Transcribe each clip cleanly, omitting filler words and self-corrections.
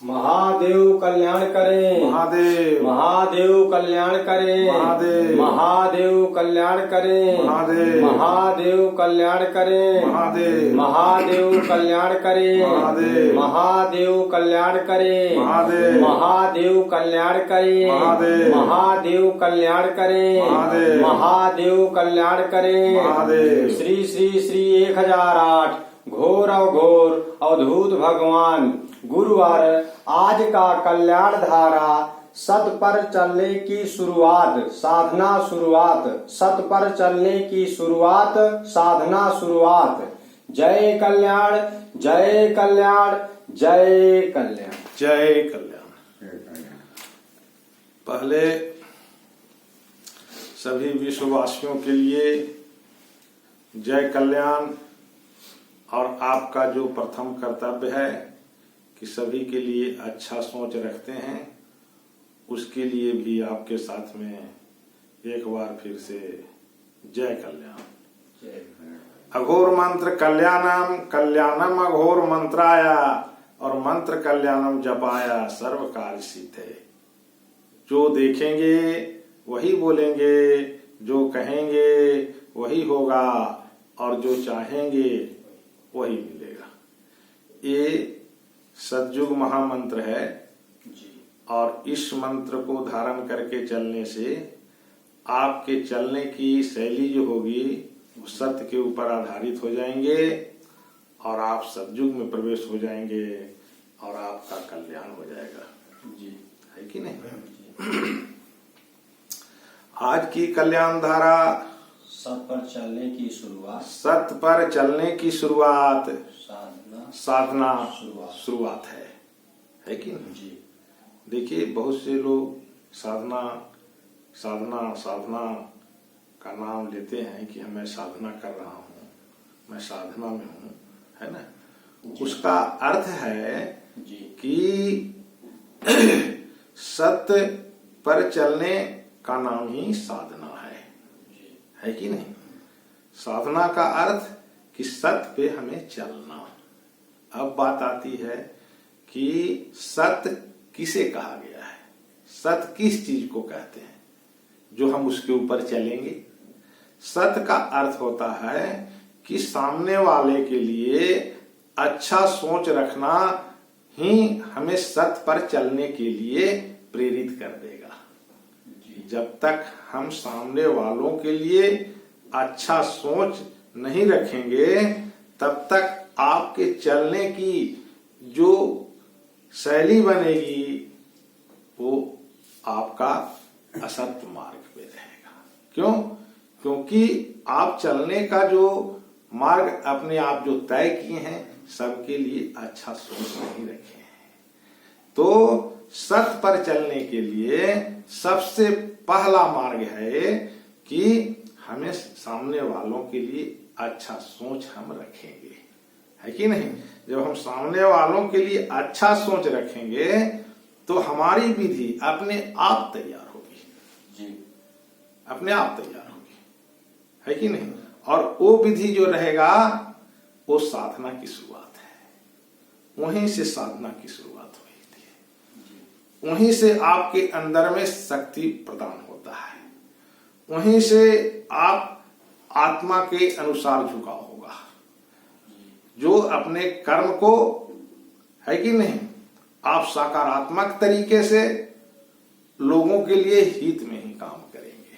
महादेव कल्याण करें। महादेव। महादेव कल्याण करें। महादेव। महादेव कल्याण करें। महादेव। महादेव कल्याण करें। महादेव। महादेव कल्याण करें। महादेव। महादेव कल्याण करें। महादेव। महादेव कल्याण करें। महादेव। महादेव कल्याण करें। महादेव। महादेव कल्याण करें। महादेव। श्री श्री श्री 1008 घोर अवघोर अवधूत भगवान गुरुवार आज का कल्याण धारा सत पर चलने की शुरुआत साधना शुरुआत सत पर चलने की शुरुआत साधना शुरुआत। जय कल्याण जय कल्याण जय कल्याण जय कल्याण। पहले सभी विश्ववासियों के लिए जय कल्याण। और आपका जो प्रथम कर्तव्य है कि सभी के लिए अच्छा सोच रखते हैं, उसके लिए भी आपके साथ में एक बार फिर से जय कल्याण। अघोर मंत्र कल्याणम कल्याणम अघोर मंत्राया और मंत्र कल्याणम जपाया सर्व कार्य सिद्धे। जो देखेंगे वही बोलेंगे, जो कहेंगे वही होगा और जो चाहेंगे वही मिलेगा। ये सतयुग महामंत्र है और इस मंत्र को धारण करके चलने से आपके चलने की शैली जो होगी वो सत्य के ऊपर आधारित हो जाएंगे और आप सतयुग में प्रवेश हो जाएंगे और आपका कल्याण हो जाएगा। जी है कि नहीं? आज की कल्याण धारा सत पर चलने की शुरुआत सत पर चलने की शुरुआत साधना शुरुआत है कि नहीं? जी देखिए बहुत से लोग साधना साधना साधना का नाम लेते हैं कि मैं साधना कर रहा हूँ, मैं साधना में हूँ, है ना? उसका अर्थ है जी कि सत्य पर चलने का नाम ही साधना है कि नहीं? साधना का अर्थ कि सत्य पे हमें चलना। अब बात आती है कि सत्य किसे कहा गया है, सत्य किस चीज को कहते हैं जो हम उसके ऊपर चलेंगे। सत्य का अर्थ होता है कि सामने वाले के लिए अच्छा सोच रखना ही हमें सत्य पर चलने के लिए प्रेरित कर देगा। जब तक हम सामने वालों के लिए अच्छा सोच नहीं रखेंगे तब तक आपके चलने की जो शैली बनेगी वो आपका असत्य मार्ग पे रहेगा। क्यों? क्योंकि आप चलने का जो मार्ग अपने आप जो तय किए हैं सबके लिए अच्छा सोच नहीं रखे हैं। तो सत्य पर चलने के लिए सबसे पहला मार्ग है कि हमें सामने वालों के लिए अच्छा सोच हम रखेंगे, है कि नहीं? जब हम सामने वालों के लिए अच्छा सोच रखेंगे तो हमारी विधि अपने आप तैयार होगी जी, अपने आप तैयार होगी, है कि नहीं? और वो विधि जो रहेगा वो साधना की शुरुआत है। वहीं से साधना की शुरुआत होती है, वहीं से आपके अंदर में शक्ति प्रदान होता है, वहीं से आप आत्मा के अनुसार झुकाव होगा। जो अपने कर्म को, है कि नहीं, आप सकारात्मक तरीके से लोगों के लिए हित में ही काम करेंगे,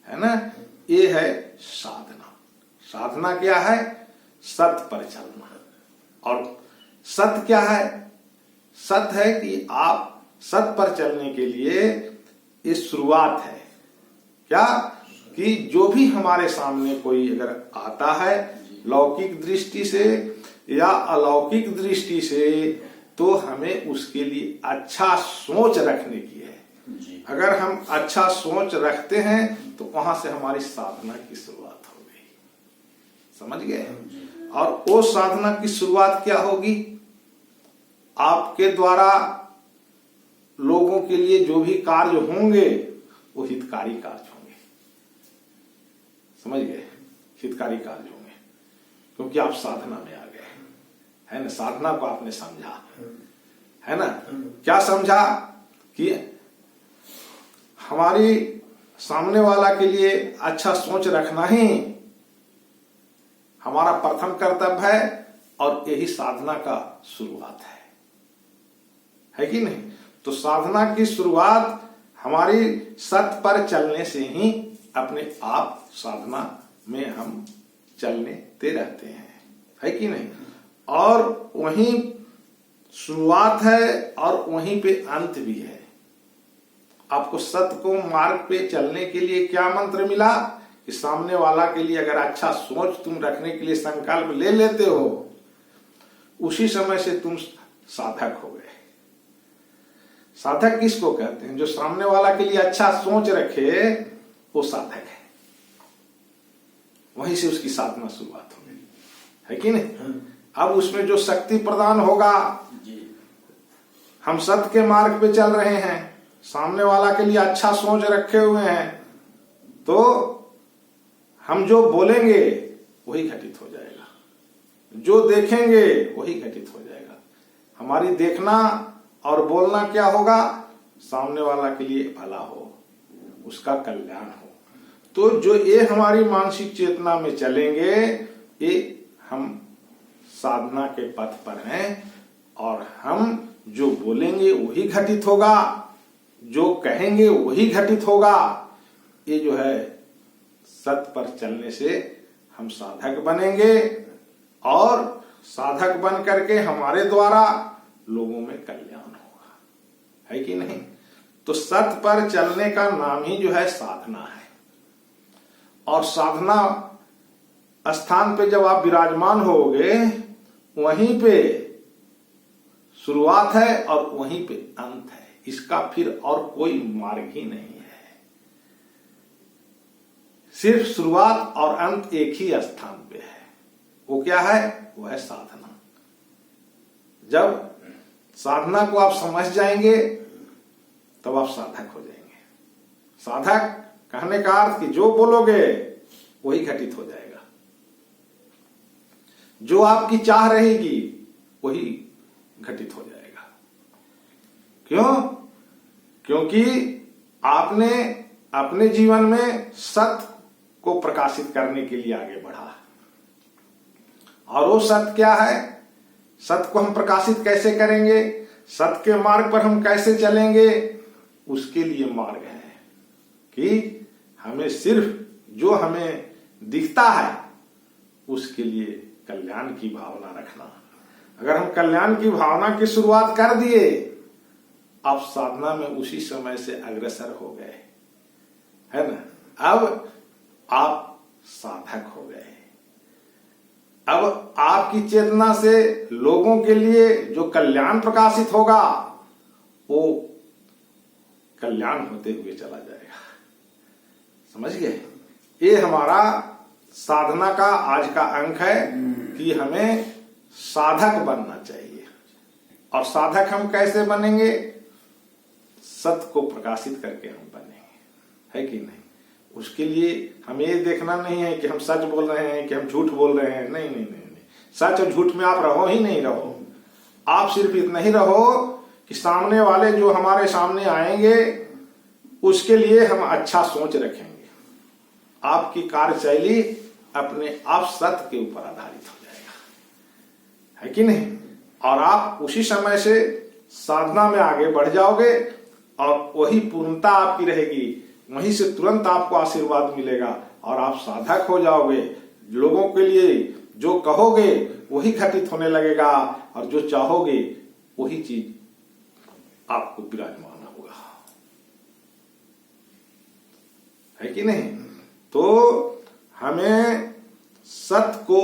है ना? ये है साधना। साधना क्या है? सत्य पर चलना। और सत्य क्या है? सत्य है कि आप सत्य पर चलने के लिए ये शुरुआत है। क्या? कि जो भी हमारे सामने कोई अगर आता है लौकिक दृष्टि से या अलौकिक दृष्टि से, तो हमें उसके लिए अच्छा सोच रखने की है। अगर हम अच्छा सोच रखते हैं तो वहां से हमारी साधना की शुरुआत हो गई। समझ गए? और वो साधना की शुरुआत क्या होगी? आपके द्वारा लोगों के लिए जो भी कार्य होंगे वो हितकारी कार्य होंगे। समझ गए? हितकारी कार्य होंगे क्योंकि आप साधना में आ गए, है ना? साधना को आपने समझा। है ना। क्या समझा कि हमारी सामने वाला के लिए अच्छा सोच रखना ही हमारा प्रथम कर्तव्य है और यही साधना का शुरुआत है कि नहीं। तो साधना की शुरुआत हमारी सत्य पर चलने से ही अपने आप साधना में हम चलने दे रहते हैं, है कि नहीं। और वहीं शुरुआत है और वहीं पे अंत भी है। आपको सत्य को मार्ग पे चलने के लिए क्या मंत्र मिला कि सामने वाला के लिए अगर अच्छा सोच तुम रखने के लिए संकल्प ले लेते हो, उसी समय से तुम साधक हो गए। साधक किसको कहते हैं? जो सामने वाला के लिए अच्छा सोच रखे वो साधक है। वहीं से उसकी साधना शुरुआत हो गई, है कि नहीं। अब उसमें जो शक्ति प्रदान होगा, हम सत्य के मार्ग पे चल रहे हैं, सामने वाला के लिए अच्छा सोच रखे हुए हैं, तो हम जो बोलेंगे वही घटित हो जाएगा, जो देखेंगे वही घटित हो जाएगा। हमारी देखना और बोलना क्या होगा? सामने वाला के लिए भला हो, उसका कल्याण हो। तो जो ये हमारी मानसिक चेतना में चलेंगे, ये हम साधना के पथ पर हैं और हम जो बोलेंगे वही घटित होगा, जो कहेंगे वही घटित होगा। ये जो है सत्य पर चलने से हम साधक बनेंगे और साधक बन करके हमारे द्वारा लोगों में कल्याण होगा, है कि नहीं। तो सत्य पर चलने का नाम ही जो है साधना है। और साधना स्थान पे जब आप विराजमान होगे, वहीं पे शुरुआत है और वहीं पे अंत है। इसका फिर और कोई मार्ग ही नहीं है। सिर्फ शुरुआत और अंत एक ही स्थान पे है। वो क्या है? वो है साधना। जब साधना को आप समझ जाएंगे तब आप साधक हो जाएंगे। साधक कहने का अर्थ कि जो बोलोगे वही घटित हो जाएगा, जो आपकी चाह रहेगी वही घटित हो जाएगा। क्यों? क्योंकि आपने अपने जीवन में सत्य को प्रकाशित करने के लिए आगे बढ़ा। और वो सत्य क्या है? सत्य को हम प्रकाशित कैसे करेंगे? सत्य के मार्ग पर हम कैसे चलेंगे? उसके लिए मार्ग है कि हमें सिर्फ जो हमें दिखता है उसके लिए कल्याण की भावना रखना। अगर हम कल्याण की भावना की शुरुआत कर दिए, आप साधना में उसी समय से अग्रसर हो गए, है ना। अब आप साधक हो गए। अब आपकी चेतना से लोगों के लिए जो कल्याण प्रकाशित होगा, वो कल्याण होते हुए चला जाएगा। समझ गए? ये हमारा साधना का आज का अंक है कि हमें साधक बनना चाहिए। और साधक हम कैसे बनेंगे? सत्य को प्रकाशित करके हम बनेंगे, है कि नहीं। उसके लिए हमें ये देखना नहीं है कि हम सच बोल रहे हैं कि हम झूठ बोल रहे हैं। नहीं नहीं नहीं, नहीं। सच और झूठ में आप रहो ही नहीं रहो। आप सिर्फ इतना ही रहो कि सामने वाले जो हमारे सामने आएंगे उसके लिए हम अच्छा सोच रखेंगे। आपकी कार्यशैली अपने आप सत्य के ऊपर आधारित हो जाएगा, है कि नहीं। और आप उसी समय से साधना में आगे बढ़ जाओगे और वही पूर्णता आपकी रहेगी। वहीं से तुरंत आपको आशीर्वाद मिलेगा और आप साधक हो जाओगे। लोगों के लिए जो कहोगे वही घटित होने लगेगा और जो चाहोगे वही चीज आपको विराजमान होगा, है कि नहीं। तो हमें सत्य को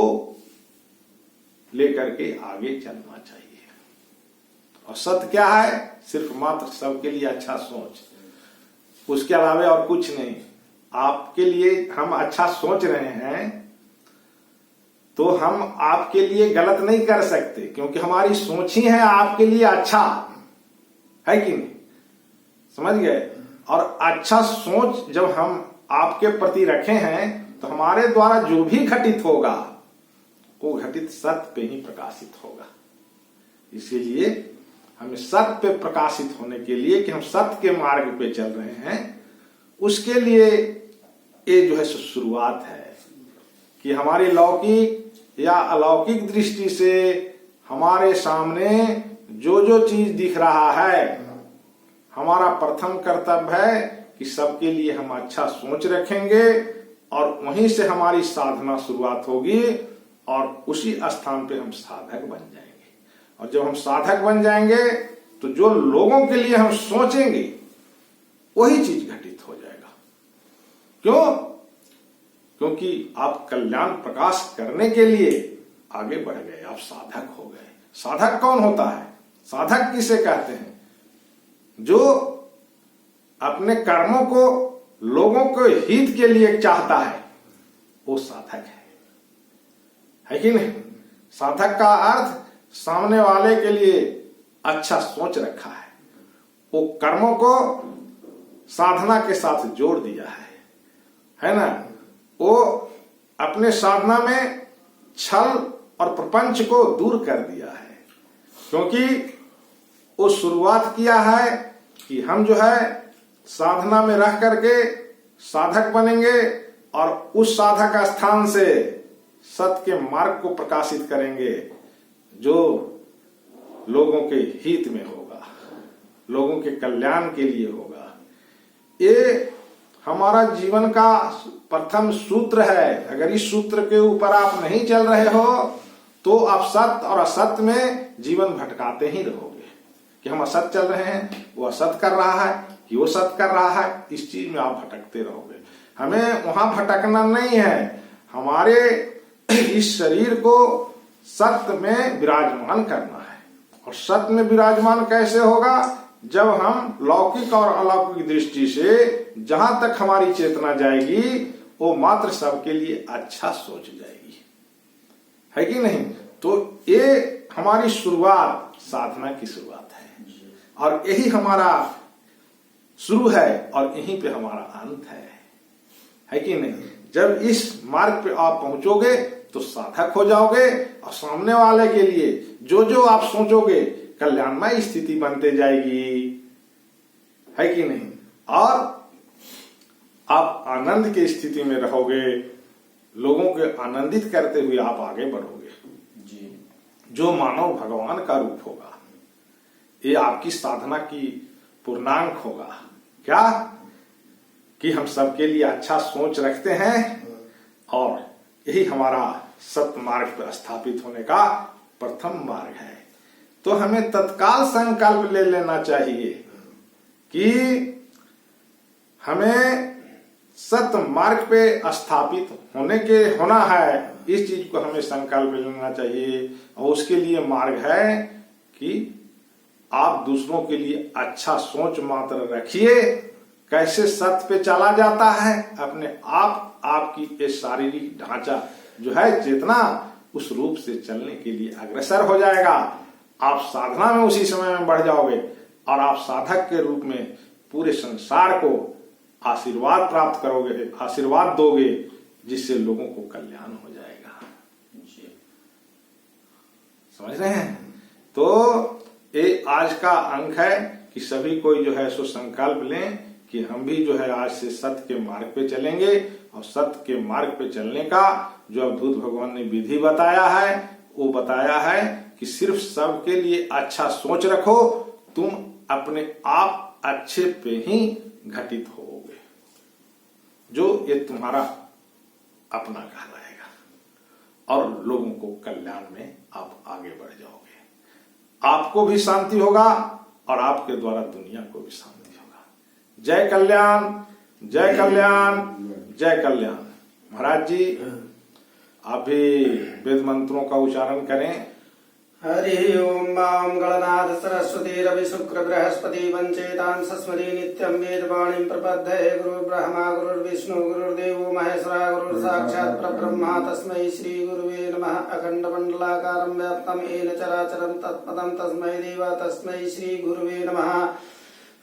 लेकर के आगे चलना चाहिए। और सत्य क्या है? सिर्फ मात्र सबके लिए अच्छा सोच, उसके अलावा और कुछ नहीं। आपके लिए हम अच्छा सोच रहे हैं तो हम आपके लिए गलत नहीं कर सकते, क्योंकि हमारी सोच ही है आपके लिए अच्छा, है कि नहीं। समझ गए? और अच्छा सोच जब हम आपके प्रति रखे हैं तो हमारे द्वारा जो भी घटित होगा वो घटित सत्य पे ही प्रकाशित होगा। इसीलिए हमें सत्य पे प्रकाशित होने के लिए कि हम सत्य के मार्ग पे चल रहे हैं, उसके लिए ये जो है शुरुआत है कि हमारी लौकिक या अलौकिक दृष्टि से हमारे सामने जो जो चीज दिख रहा है, हमारा प्रथम कर्तव्य है कि सबके लिए हम अच्छा सोच रखेंगे और वहीं से हमारी साधना शुरुआत होगी और उसी स्थान पे हम साधक बन जाएंगे। और जब हम साधक बन जाएंगे तो जो लोगों के लिए हम सोचेंगे वही चीज घटित हो जाएगा। क्यों? क्योंकि आप कल्याण प्रकाश करने के लिए आगे बढ़ गए, आप साधक हो गए। साधक कौन होता है? साधक किसे कहते हैं? जो अपने कर्मों को लोगों के हित के लिए चाहता है, वो साधक है कि नहीं? साधक का अर्थ सामने वाले के लिए अच्छा सोच रखा है, वो कर्मों को साधना के साथ जोड़ दिया है ना? वो अपने साधना में छल और प्रपंच को दूर कर दिया है, क्योंकि वो शुरुआत किया है कि हम जो है साधना में रह करके साधक बनेंगे और उस साधक स्थान से सत्य के मार्ग को प्रकाशित करेंगे जो लोगों के हित में होगा, लोगों के कल्याण के लिए होगा। ये हमारा जीवन का प्रथम सूत्र है। अगर इस सूत्र के ऊपर आप नहीं चल रहे हो तो आप सत्य और असत्य में जीवन भटकाते ही रहोगे कि हम असत्य चल रहे हैं, वो असत्य कर रहा है कि वो सत्य कर रहा है। इस चीज में आप भटकते रहोगे। हमें वहां भटकना नहीं है, हमारे इस शरीर को सत्य में विराजमान करना है। और सत्य में विराजमान कैसे होगा? जब हम लौकिक और अलौकिक दृष्टि से जहां तक हमारी चेतना जाएगी वो मात्र सबके लिए अच्छा सोच जाएगी, है कि नहीं? तो ये हमारी शुरुआत, साधना की शुरुआत है और यही हमारा शुरू है और यहीं पे हमारा अंत है कि नहीं? जब इस मार्ग पे आप पहुंचोगे तो साधक हो जाओगे और सामने वाले के लिए जो जो आप सोचोगे कल्याणमय स्थिति बनते जाएगी, है कि नहीं? और आप आनंद की स्थिति में रहोगे, लोगों को आनंदित करते हुए आप आगे बढ़ोगे जी। जो मानव भगवान का रूप होगा, ये आपकी साधना की पूर्णांक होगा। क्या? कि हम सबके लिए अच्छा सोच रखते हैं और यही हमारा सत्य मार्ग पर स्थापित होने का प्रथम मार्ग है। तो हमें तत्काल संकल्प ले लेना चाहिए कि हमें सत्य मार्ग पे स्थापित होना है। इस चीज को हमें संकल्प लेना चाहिए और उसके लिए मार्ग है कि आप दूसरों के लिए अच्छा सोच मात्र रखिए। कैसे सत्य पे चला जाता है? अपने आपकी ये शारीरिक ढांचा जो है चेतना उस रूप से चलने के लिए अग्रसर हो जाएगा। आप साधना में उसी समय में बढ़ जाओगे और आप साधक के रूप में पूरे संसार को आशीर्वाद प्राप्त करोगे, आशीर्वाद दोगे, जिससे लोगों को कल्याण हो जाएगा। समझ रहे हैं? तो ये आज का अंक है कि सभी कोई जो है सो संकल्प लें कि हम भी जो है आज से सत्य के मार्ग पे चलेंगे और सत्य के मार्ग पे चलने का जो अवधूत भगवान ने विधि बताया है वो बताया है कि सिर्फ सबके लिए अच्छा सोच रखो, तुम अपने आप अच्छे पे ही घटित होगे, जो ये तुम्हारा अपना कहलाएगा और लोगों को कल्याण में आप आगे बढ़ जाओगे। आपको भी शांति होगा और आपके द्वारा दुनिया को भी शांति होगा। जय कल्याण, जय कल्याण, जय कल्याण। महाराज जी आप भी वेद मंत्रों का उच्चारण करें। हरि ओम मां गणनाथ सरस्वती रवि शुक्र बृहस्पति पंचेतान सस्मरी नित्यं वेदवाणी प्रपद्ये गुरु ब्रह्मा गुरुर्विष्णु गुरुर्देवो महेश्वरा गुरुर् साक्षात् परब्रह्म तस्मै श्री गुरुवे नमः। अखंड मंडलाकारं व्याप्तं येन चराचरं तत्पदं तस्मै देवा तस्मै श्री गुरुवे नमः।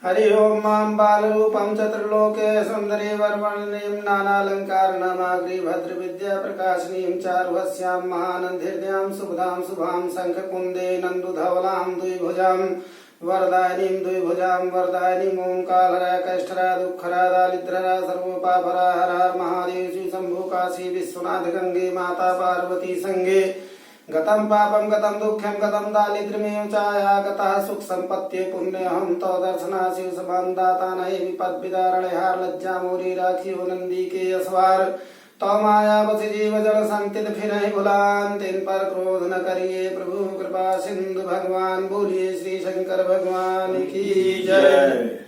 हरि ओम मां बालरूपं चतुर्लोके सुंदरी वर्णनीं नानालंकारनामाग्री भद्र विद्या प्रकाशनीं चारुहस्यां महानंदहृदयां शुभदां शुभां शंखकुंदे नंदुधवलां द्विभुजां वरदायिनीं द्विभुजां वरदायिनीं ओंकालहरा कैष्ठरा दुःखरा दारिद्रहरा सर्वपापहरा हर हर महादेव श्री शंभु काशी विश्वनाथ गंगे माता पार्वती संगे गतं पापं गतं दुःखं गतं दारिद्र्यमेव चाया गतः सुख संपत्ति पुण्यहं तो दर्शना शिव समान दाता नहीं विपद विदारणे हार लज्जा मोरी राखियो नंदी के असवार तो माया बस जीव जल संतित फिर भुलान तिन पर क्रोध न करिए प्रभु कृपा सिंधु भगवान बोलिए श्री शंकर भगवान की जय।